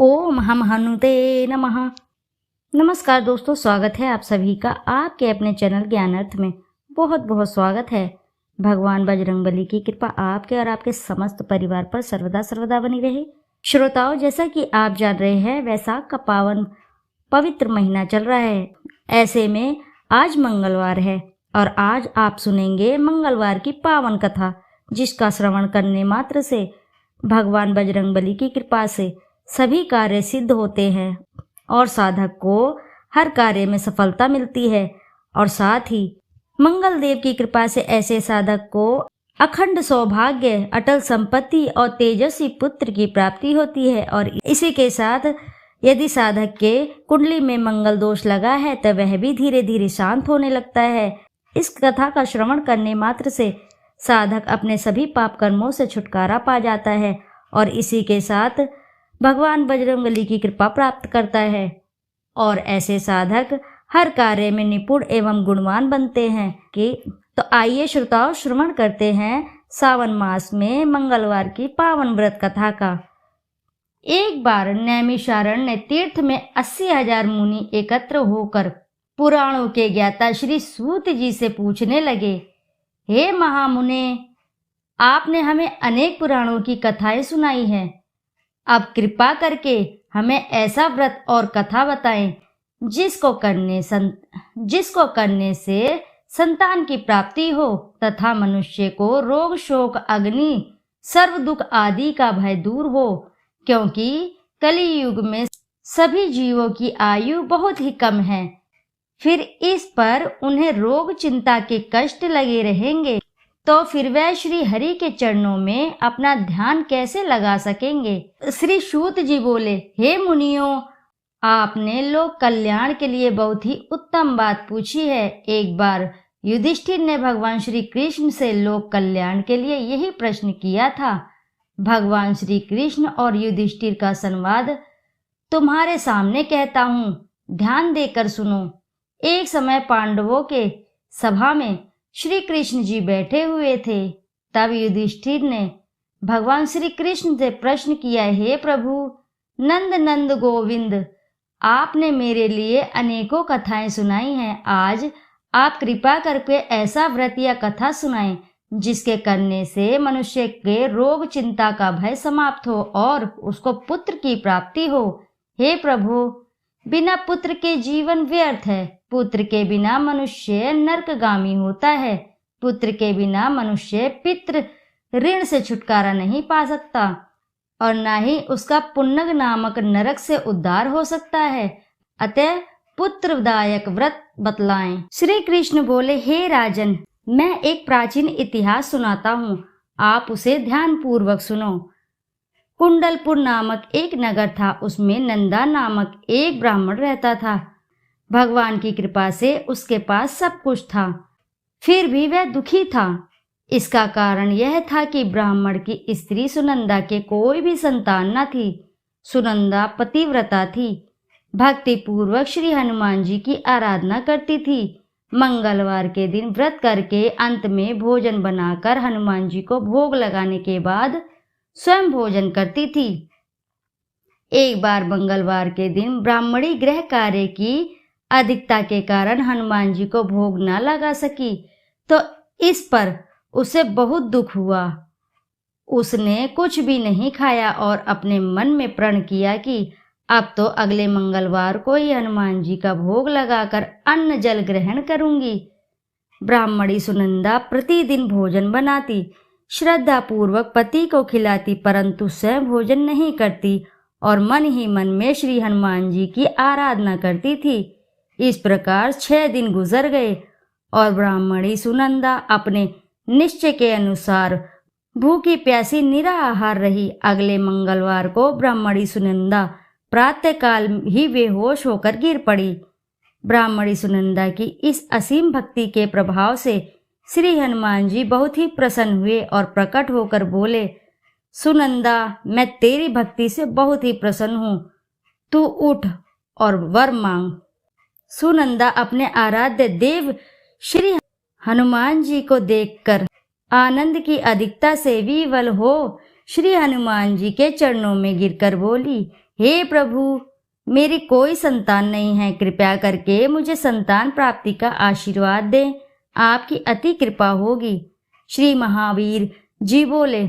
ओम हम हनुते नमः। नमस्कार दोस्तों, स्वागत है आप सभी का आपके अपने चैनल ज्ञानार्थ में। बहुत बहुत स्वागत है। भगवान बजरंगबली की कृपा आपके और आपके समस्त परिवार पर सर्वदा सर्वदा बनी रहे। श्रोताओं, जैसा कि आप जान रहे हैं, वैसाख का पावन पवित्र महीना चल रहा है। ऐसे में आज मंगलवार है और आज आप सुनेंगे मंगलवार की पावन कथा, जिसका श्रवण करने मात्र से भगवान बजरंगबली की कृपा से सभी कार्य सिद्ध होते हैं और साधक को हर कार्य में सफलता मिलती है। और साथ ही मंगल देव की कृपा से ऐसे साधक को अखंड सौभाग्य, अटल संपत्ति और तेजस्वी पुत्र की प्राप्ति होती है। और इसी के साथ यदि साधक के कुंडली में मंगल दोष लगा है तो वह भी धीरे धीरे शांत होने लगता है। इस कथा का श्रवण करने मात्र से साधक अपने सभी पाप कर्मों से छुटकारा पा जाता है और इसी के साथ भगवान बजरंगबली की कृपा प्राप्त करता है और ऐसे साधक हर कार्य में निपुण एवं गुणवान बनते हैं। तो आइए श्रोताओं, श्रवण करते हैं सावन मास में मंगलवार की पावन व्रत कथा का। एक बार नैमिषारण्य तीर्थ में 80,000 मुनि एकत्र होकर पुराणों के ज्ञाता श्री सूत जी से पूछने लगे, हे महामुने, आपने हमें अनेक पुराणों की कथाएं सुनाई हैं। अब कृपा करके हमें ऐसा व्रत और कथा बताएं जिसको करने से संतान की प्राप्ति हो तथा मनुष्य को रोग शोक अग्नि सर्व दुख आदि का भय दूर हो, क्योंकि कली युग में सभी जीवों की आयु बहुत ही कम है। फिर इस पर उन्हें रोग चिंता के कष्ट लगे रहेंगे तो फिर वह श्री हरि के चरणों में अपना ध्यान कैसे लगा सकेंगे। श्री सूत जी बोले, हे मुनियों, आपने लोक कल्याण के लिए बहुत ही उत्तम बात पूछी है। एक बार युधिष्ठिर ने भगवान श्री कृष्ण से लोक कल्याण के लिए यही प्रश्न किया था। भगवान श्री कृष्ण और युधिष्ठिर का संवाद तुम्हारे सामने कहता हूँ, ध्यान देकर सुनो। एक समय पांडवों के सभा में श्री कृष्ण जी बैठे हुए थे। तब युधिष्ठिर ने भगवान श्री कृष्ण से प्रश्न किया, हे प्रभु नंद नंद गोविंद, आपने मेरे लिए अनेकों कथाएं सुनाई हैं। आज आप कृपा करके ऐसा व्रत या कथा सुनाएं जिसके करने से मनुष्य के रोग चिंता का भय समाप्त हो और उसको पुत्र की प्राप्ति हो। हे प्रभु, बिना पुत्र के जीवन व्यर्थ है। पुत्र के बिना मनुष्य नरकगामी होता है। पुत्र के बिना मनुष्य पितृ ऋण से छुटकारा नहीं पा सकता और न ही उसका पुण्यग नामक नरक से उद्धार हो सकता है। अतः पुत्रदायक व्रत बतलाएं। श्री कृष्ण बोले, हे राजन, मैं एक प्राचीन इतिहास सुनाता हूँ, आप उसे ध्यान पूर्वक सुनो। कुंडलपुर नामक एक नगर था। उसमें नंदा नामक एक ब्राह्मण रहता था। भगवान की कृपा से उसके पास सब कुछ था, फिर भी वह दुखी था। इसका कारण यह था कि ब्राह्मण की स्त्री सुनंदा के कोई भी संतान न थी। सुनंदा पतिव्रता थी, भक्ति पूर्वक श्री हनुमान जी की आराधना करती थी। मंगलवार के दिन व्रत करके अंत में भोजन बनाकर हनुमान जी को भोग लगाने के बाद स्वयं भोजन करती थी। एक बार मंगलवार के दिन ब्राह्मणी गृह कार्य की अधिकता के कारण हनुमान जी को भोग न लगा सकी, तो इस पर उसे बहुत दुख हुआ। उसने कुछ भी नहीं खाया और अपने मन में प्रण किया कि अब तो अगले मंगलवार को ही हनुमान जी का भोग लगाकर अन्न जल ग्रहण करूंगी। ब्राह्मणी सुनंदा प्रतिदिन भोजन बनाती, श्रद्धा पूर्वक पति को खिलाती, परंतु स्वयं भोजन नहीं करती और मन ही मन में श्री हनुमान जी की आराधना करती थी। इस प्रकार 6 दिन गुजर गए और ब्राह्मणी सुनंदा अपने निश्चय के अनुसार भूखी प्यासी निराहार रही। अगले मंगलवार को ब्राह्मणी सुनंदा प्रातःकाल ही बेहोश होकर गिर पड़ी। ब्राह्मणी सुनंदा की इस असीम भक्ति के प्रभाव से श्री हनुमान जी बहुत ही प्रसन्न हुए और प्रकट होकर बोले, सुनंदा, मैं तेरी भक्ति से बहुत ही प्रसन्न हूँ, तू उठ और वर मांग। सुनंदा अपने आराध्य देव श्री हनुमान जी को देखकर आनंद की अधिकता से विवल हो श्री हनुमान जी के चरणों में गिरकर बोली, हे प्रभु, मेरी कोई संतान नहीं है, कृपया करके मुझे संतान प्राप्ति का आशीर्वाद दें, आपकी अति कृपा होगी। श्री महावीर जी बोले,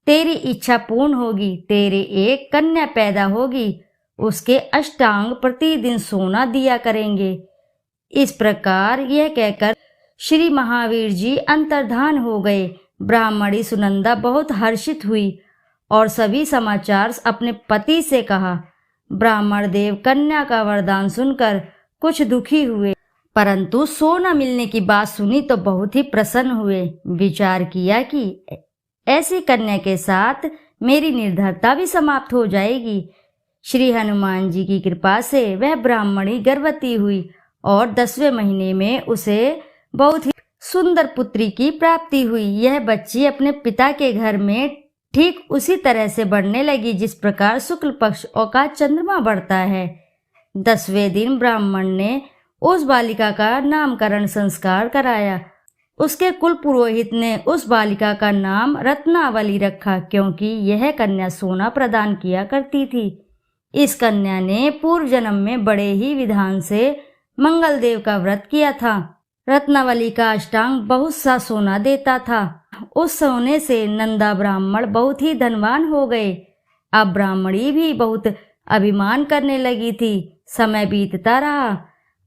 तेरी इच्छा पूर्ण होगी, तेरे एक कन्या पैदा होगी, उसके अष्टांग प्रतिदिन सोना दिया करेंगे। इस प्रकार यह कहकर श्री महावीर जी अंतर्धान हो गए। ब्राह्मणी सुनंदा बहुत हर्षित हुई और सभी समाचार अपने पति से कहा। ब्राह्मण देव कन्या का वरदान सुनकर कुछ दुखी हुए, परंतु सोना मिलने की बात सुनी तो बहुत ही प्रसन्न हुए। विचार किया कि ऐसी कन्या के साथ मेरी निर्धरता भी समाप्त हो जाएगी। श्री हनुमान जी की कृपा से वह ब्राह्मणी गर्भवती हुई और 10वें महीने में उसे बहुत ही सुंदर पुत्री की प्राप्ति हुई। यह बच्ची अपने पिता के घर में ठीक उसी तरह से बढ़ने लगी जिस प्रकार शुक्ल पक्ष का चंद्रमा बढ़ता है। 10वें दिन ब्राह्मण ने उस बालिका का नामकरण संस्कार कराया। उसके कुल पुरोहित ने उस बालिका का नाम रत्नावली रखा, क्योंकि यह कन्या सोना प्रदान किया करती थी। इस कन्या ने पूर्व जन्म में बड़े ही विधान से मंगल देव का व्रत किया था। रत्नावली का अष्टांग बहुत सा सोना देता था। उस सोने से नंदा ब्राह्मण बहुत ही धनवान हो गए। अब ब्राह्मणी भी बहुत अभिमान करने लगी थी। समय बीतता रहा।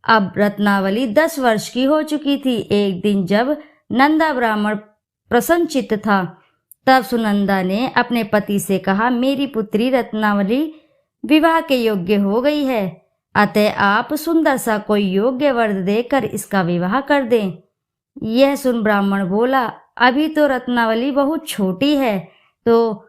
अब रत्नावली 10 वर्ष की हो चुकी थी। एक दिन जब नंदा ब्राह्मण प्रसन्नचित्त था, तब सुनंदा ने अपने पति से कहा, मेरी पुत्री रत्नावली विवाह के योग्य हो गई है, अतः आप सुंदर सा कोई योग्य वर देकर इसका विवाह कर दें। यह सुन ब्राह्मण बोला, अभी तो रत्नावली बहुत छोटी है। तो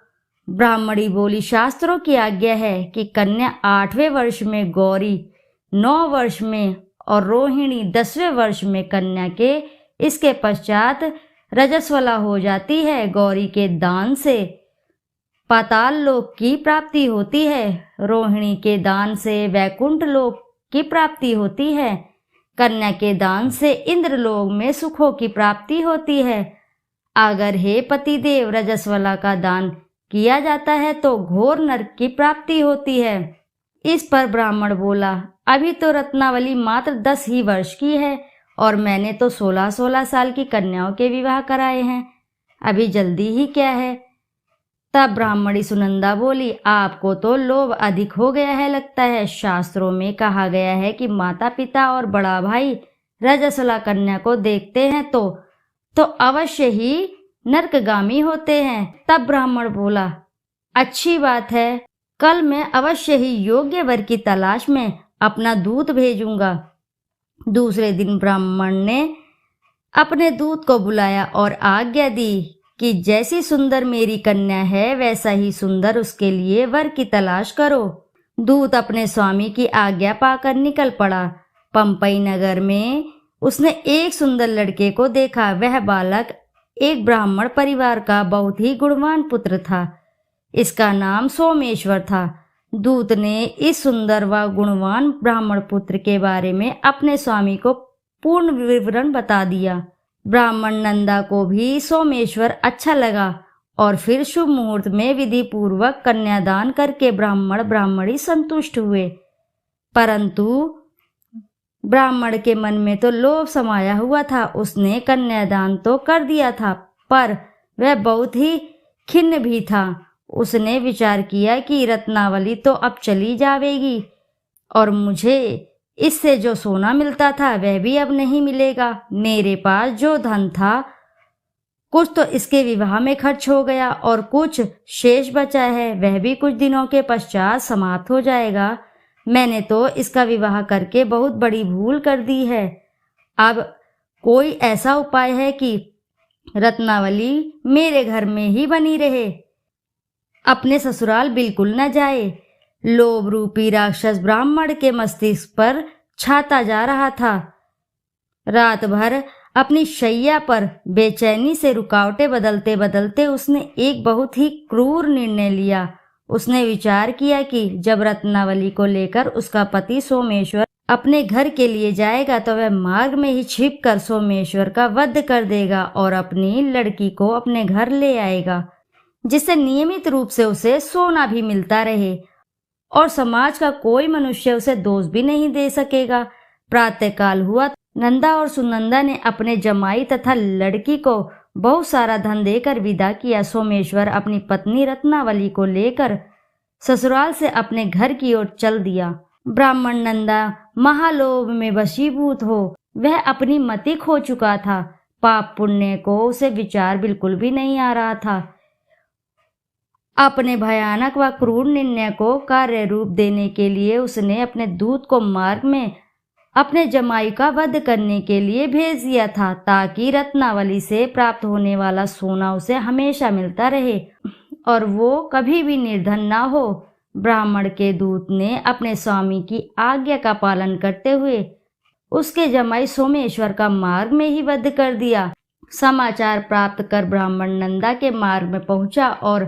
ब्राह्मणी बोली, शास्त्रों की आज्ञा है कि कन्या 8वें वर्ष में, गौरी 9 वर्ष में और रोहिणी 10वें वर्ष में कन्या के इसके पश्चात रजस्वला हो जाती है। गौरी के दान से पाताल लोक की प्राप्ति होती है, रोहिणी के दान से वैकुंठ लोक की प्राप्ति होती है, कन्या के दान से इंद्रलोक में सुखों की प्राप्ति होती है। अगर हे पतिदेव रजस्वला का दान किया जाता है तो घोर नरक की प्राप्ति होती है। इस पर ब्राह्मण बोला, अभी तो रत्नावली मात्र 10 ही वर्ष की है और मैंने तो 16-16 साल की कन्याओं के विवाह कराए हैं, अभी जल्दी ही क्या है। तब ब्राह्मणी सुनंदा बोली, आपको तो लोभ अधिक हो गया है लगता है। शास्त्रों में कहा गया है कि माता पिता और बड़ा भाई रजस्वला कन्या को देखते हैं तो अवश्य ही नरकगामी होते हैं। तब ब्राह्मण बोला, अच्छी बात है, कल मैं अवश्य ही योग्य वर की तलाश में अपना दूत भेजूंगा। दूसरे दिन ब्राह्मण ने अपने दूत को बुलाया और आज्ञा दी कि जैसी सुंदर मेरी कन्या है वैसा ही सुंदर उसके लिए वर की तलाश करो। दूत अपने स्वामी की आज्ञा पाकर निकल पड़ा। पंपई नगर में उसने एक सुंदर लड़के को देखा। वह बालक एक ब्राह्मण परिवार का बहुत ही गुणवान पुत्र था। इसका नाम सोमेश्वर था। दूत ने इस सुंदर व गुणवान ब्राह्मण पुत्र के बारे में अपने स्वामी को पूर्ण विवरण बता दिया। ब्राह्मण नंदा को भी सोमेश्वर अच्छा लगा और फिर शुभ मुहूर्त में विधि पूर्वक कन्यादान करके ब्राह्मण ब्राह्मणी संतुष्ट हुए। परंतु ब्राह्मण के मन में तो लोभ समाया हुआ था। उसने कन्यादान तो कर दिया था, पर वह बहुत ही खिन्न भी था। उसने विचार किया कि रत्नावली तो अब चली जाएगी और मुझे इससे जो सोना मिलता था वह भी अब नहीं मिलेगा। मेरे पास जो धन था कुछ तो इसके विवाह में खर्च हो गया और कुछ शेष बचा है, वह भी कुछ दिनों के पश्चात समाप्त हो जाएगा। मैंने तो इसका विवाह करके बहुत बड़ी भूल कर दी है। अब कोई ऐसा उपाय है कि रत्नावली मेरे घर में ही बनी रहे, अपने ससुराल बिल्कुल न जाए। लोभ रूपी राक्षस ब्राह्मण के मस्तिष्क पर छाता जा रहा था। रात भर अपनी शैया पर बेचैनी से रुकावटें बदलते बदलते उसने एक बहुत ही क्रूर निर्णय लिया। उसने विचार किया कि जब रत्नावली को लेकर उसका पति सोमेश्वर अपने घर के लिए जाएगा तो वह मार्ग में ही छिपकर सोमेश्वर का वध कर देगा और अपनी लड़की को अपने घर ले आएगा। जिससे नियमित रूप से उसे सोना भी मिलता रहे और समाज का कोई मनुष्य उसे दोष भी नहीं दे सकेगा। प्रातःकाल हुआ, नंदा और सुनंदा ने अपने जमाई तथा लड़की को बहुत सारा धन देकर विदा किया। सोमेश्वर अपनी पत्नी रत्नावली को लेकर ससुराल से अपने घर की ओर चल दिया। ब्राह्मण नंदा महालोभ में वशीभूत हो वह अपनी मति खो चुका था। पाप पुण्य को उसे विचार बिल्कुल भी नहीं आ रहा था। अपने भयानक व क्रूर निर्णय को कार्य रूप देने के लिए उसने अपने दूत को मार्ग में अपने जमाई का वध करने के लिए भेज दिया था, ताकि रत्नावली से प्राप्त होने वाला सोना उसे हमेशा मिलता रहे और वो कभी भी निर्धन ना हो। ब्राह्मण के दूत ने अपने स्वामी की आज्ञा का पालन करते हुए उसके जमाई सोमेश्वर का मार्ग में ही वध कर दिया। समाचार प्राप्त कर ब्राह्मण नंदा के मार्ग में पहुंचा और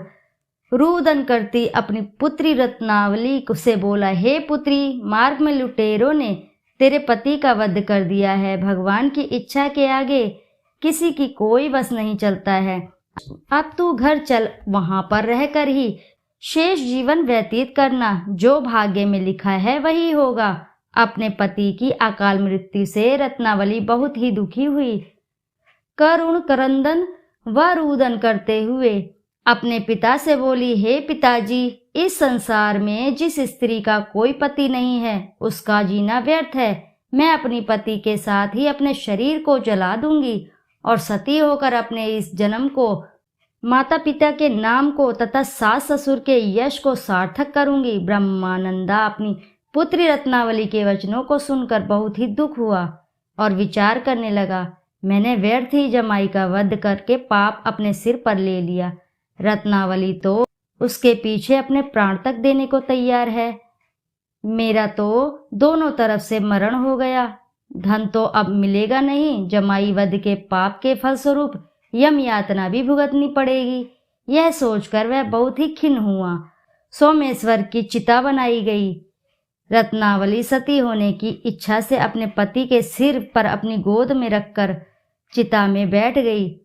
रुदन करती अपनी पुत्री रत्नावली से बोला, हे पुत्री, मार्ग में लुटेरों ने तेरे पति का वध कर दिया है। भगवान की इच्छा के आगे किसी की कोई बस नहीं चलता है। अब तू घर चल, वहां पर रहकर ही शेष जीवन व्यतीत करना। जो भाग्य में लिखा है वही होगा। अपने पति की अकाल मृत्यु से रत्नावली बहुत ही दुखी हुई। करुण क्रंदन व रुदन करते हुए अपने पिता से बोली, हे पिताजी, इस संसार में जिस स्त्री का कोई पति नहीं है उसका जीना व्यर्थ है। मैं अपनी पति के साथ ही अपने शरीर को जला दूंगी और सती होकर अपने इस जन्म को, माता पिता के नाम को तथा सास ससुर के यश को सार्थक करूंगी। ब्रह्मानंदा अपनी पुत्री रत्नावली के वचनों को सुनकर बहुत ही दुख हुआ और विचार करने लगा, मैंने व्यर्थ ही जमाई का वध करके पाप अपने सिर पर ले लिया। रत्नावली तो उसके पीछे अपने प्राण तक देने को तैयार है। मेरा तो दोनों तरफ से मरण हो गया। धन तो अब मिलेगा नहीं। जमाई वध के पाप के फलस्वरूप यम यातना भी भुगतनी पड़ेगी। यह सोचकर वह बहुत ही खिन्न हुआ। सोमेश्वर की चिता बनाई गई। रत्नावली सती होने की इच्छा से अपने पति के सिर पर अपनी गोद में रखकर चिता में बैठ गई।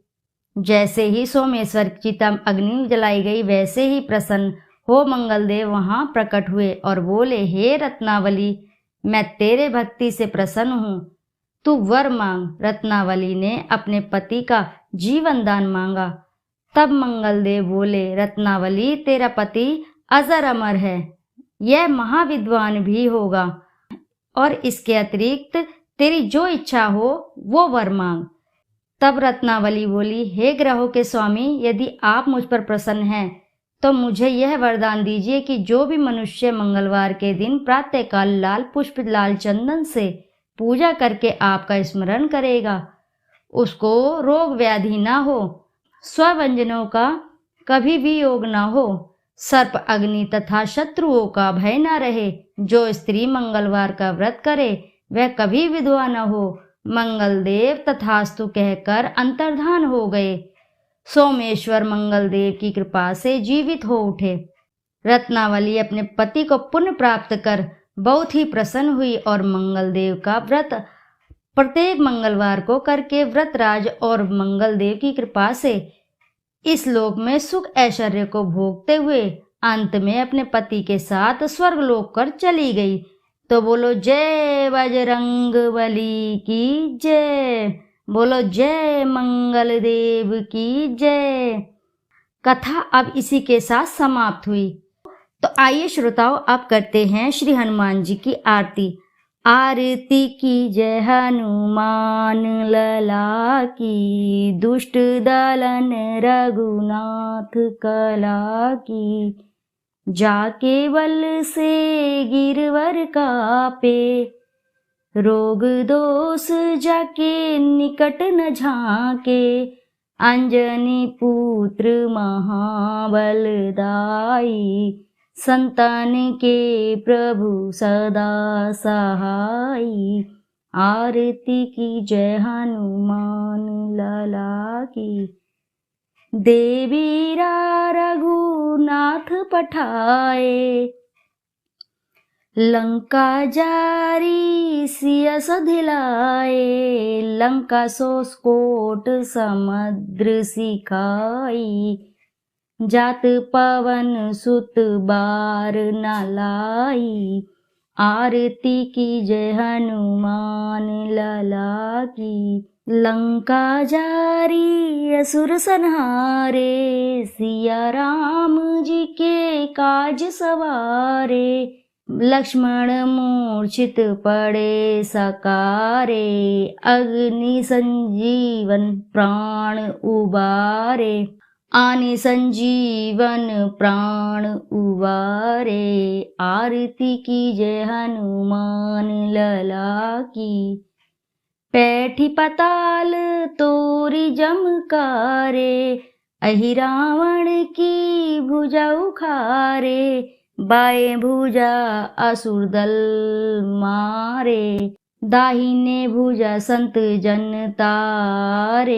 जैसे ही सोमेश्वर की चिता अग्नि जलाई गई, वैसे ही प्रसन्न हो मंगलदेव वहां प्रकट हुए और बोले, हे रत्नावली, मैं तेरे भक्ति से प्रसन्न हूँ, तू वर मांग। रत्नावली ने अपने पति का जीवन दान मांगा। तब मंगलदेव बोले, रत्नावली, तेरा पति अजर अमर है, यह महाविद्वान भी होगा और इसके अतिरिक्त तेरी जो इच्छा हो वो वर मांग। तब रत्नावली बोली, हे ग्रहों के स्वामी, यदि आप मुझ पर प्रसन्न हैं तो मुझे यह वरदान दीजिए कि जो भी मनुष्य मंगलवार के दिन प्रातःकाल लाल पुष्प लाल चंदन से पूजा करके आपका स्मरण करेगा, उसको रोग व्याधि ना हो, स्वव्यंजनों का कभी भी योग ना हो, सर्प अग्नि तथा शत्रुओं का भय ना रहे। जो स्त्री मंगलवार का व्रत करे वह कभी विधवा न हो। मंगलदेव तथास्तु कहकर अंतर्धान हो गए। सोमेश्वर मंगलदेव की कृपा से जीवित हो उठे। रत्नावली अपने पति को पुण्य प्राप्त कर बहुत ही प्रसन्न हुई और मंगलदेव का व्रत प्रत्येक मंगलवार को करके व्रतराज और मंगलदेव की कृपा से इस लोक में सुख ऐश्वर्य को भोगते हुए अंत में अपने पति के साथ स्वर्गलोक कर चली गई। तो बोलो जय बजरंगबली की जय, बोलो जय मंगल देव की जय। कथा अब इसी के साथ समाप्त हुई। तो आइए श्रोताओं, अब करते हैं श्री हनुमान जी की आरती। आरती की जय हनुमान लला की, दुष्ट दलन रघुनाथ कला की। जाके बल से गिरवर कापे, रोग दोष जाके निकट न झाके। अंजनी पुत्र महाबलदाई, संतान के प्रभु सदा सहाई। आरती की जय हनुमान लला की। देवीरा रघुनाथ पठाए, लंका जारी सिय सधिलाए। लंका सोस कोट समुद्र सिखाई, जात पवन सुत बार न लाई। आरती की जय हनुमान लला की। लंका जारी असुर संहारे, सिया राम जी के काज सवारे। लक्ष्मण मूर्छित पड़े सकारे, अग्नि संजीवन प्राण उबारे। आने संजीवन प्राण उबारे, आरती की जय हनुमान लला की। पैठी पताल तोरी जमकारे, अहि रावण की भुजा उखारे। बाएं भुजा असुर दल मारे, दाहिने भुजा संत जन तारे।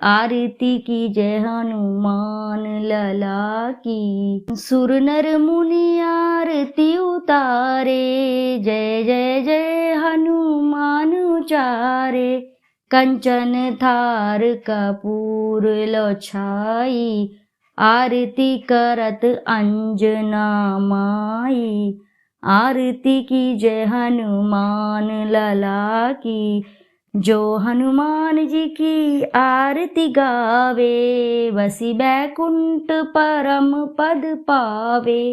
आरती की जय हनुमान लला की। सुर नर मुनि आरती उतारे, जय जय जय हनुमान उचारे। कंचन थार कपूर लो छाई, आरती करत अंजना माई। आरती की जय हनुमान लला की। जो हनुमान जी की आरती गावे, वसी बैकुंठ परम पद पावे।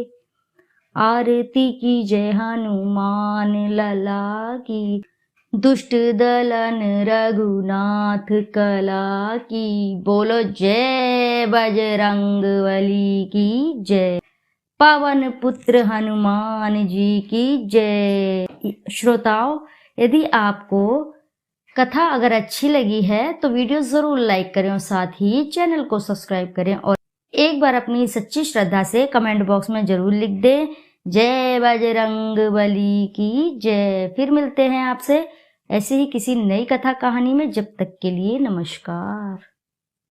आरती की जय हनुमान लला की। दुष्ट दलन रघुनाथ कला की। बोलो जय बजरंग बली की जय। पवन पुत्र हनुमान जी की जय। श्रोताओं, यदि आपको कथा अगर अच्छी लगी है तो वीडियो जरूर लाइक करें और साथ ही चैनल को सब्सक्राइब करें और एक बार अपनी सच्ची श्रद्धा से कमेंट बॉक्स में जरूर लिख दें, जय बजरंग बली की जय। फिर मिलते हैं आपसे ऐसे ही किसी नई कथा कहानी में। जब तक के लिए नमस्कार।